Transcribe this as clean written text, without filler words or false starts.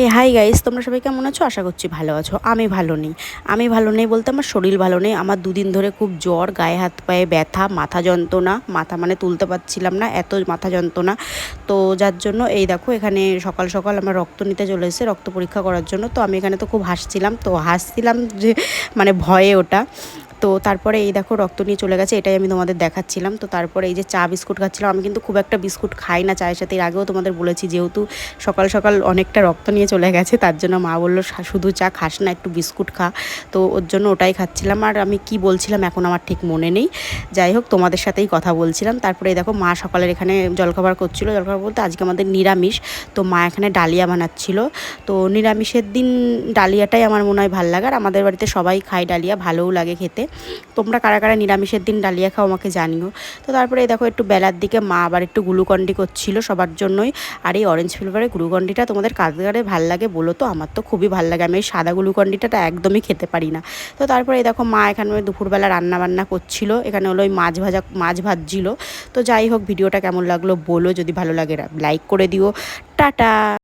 হে hi guys, তোমরা সবাই কেমন আছো? আশা করছি ভালো আছো। আমি ভালো নেই বলতে আমার শরীর ভালো নেই। আমার দুদিন ধরে খুব জ্বর, গায়ে হাত পায়ে ব্যথা, মাথা যন্ত্রণা, মাথা মানে তুলতে পারছিলাম না, এত মাথা যন্ত্রণা। তো যার জন্য এই দেখো এখানে সকাল সকাল আমার রক্ত নিতে চলে এসেছে, রক্ত পরীক্ষা করার জন্য। তো আমি এখানে তো খুব হাসছিলাম যে মানে ভয়ে ওটা। তো তারপরে এই দেখো রক্ত নিয়ে চলে গেছে, এটাই আমি তোমাদের দেখাচ্ছিলাম। তো তারপরে এই যে চা বিস্কুট খাচ্ছিলাম। আমি কিন্তু খুব একটা বিস্কুট খাই না চায়ের সাথে, এর আগেও তোমাদের বলেছি। যেহেতু সকাল সকাল অনেকটা রক্ত নিয়ে চলে গেছে, তার জন্য মা বললো শুধু চা খাস না, একটু বিস্কুট খা। তো ওর জন্য ওটাই খাচ্ছিলাম। আর আমি কি বলছিলাম এখন আমার ঠিক মনে নেই। যাই হোক, তোমাদের সাথেই কথা বলছিলাম। তারপরে এই দেখো মা সকালের এখানে জলখাবার করছিল। জলখাবার বলতে আজকে আমাদের নিরামিষ। তো মা এখানে ডালিয়া বানাচ্ছিল। তো নিরামিষের দিন ডালিয়াটাই আমার মনে হয় ভালো লাগে, আর আমাদের বাড়িতে সবাই খায় ডালিয়া, ভালোও লাগে খেতে। তোমরা কারা কারা নিরামিষের দিন ডালিয়া খাও আমাকে জানিও। তো তারপরে এই দেখো একটু বেলার দিকে মা আবার একটু গ্লুকন্ডি করছিল সবার জন্যই। আর এই অরেঞ্জ ফ্লেভারের গ্লুকন্ডিটা তোমাদের কাদের ভাল লাগে বলো তো? আমার তো খুবই ভালো লাগে। আমি এই সাদা গ্লুকন্ডিটা একদমই খেতে পারি না। তো তারপরে এই দেখো মা এখানে দুপুরবেলা রান্না বান্না করছিল। এখানে হলো ওই মাছ ভাজছিল। তো যাই হোক, ভিডিওটা কেমন লাগলো বলো, যদি ভালো লাগে লাইক করে দিও। টাটা।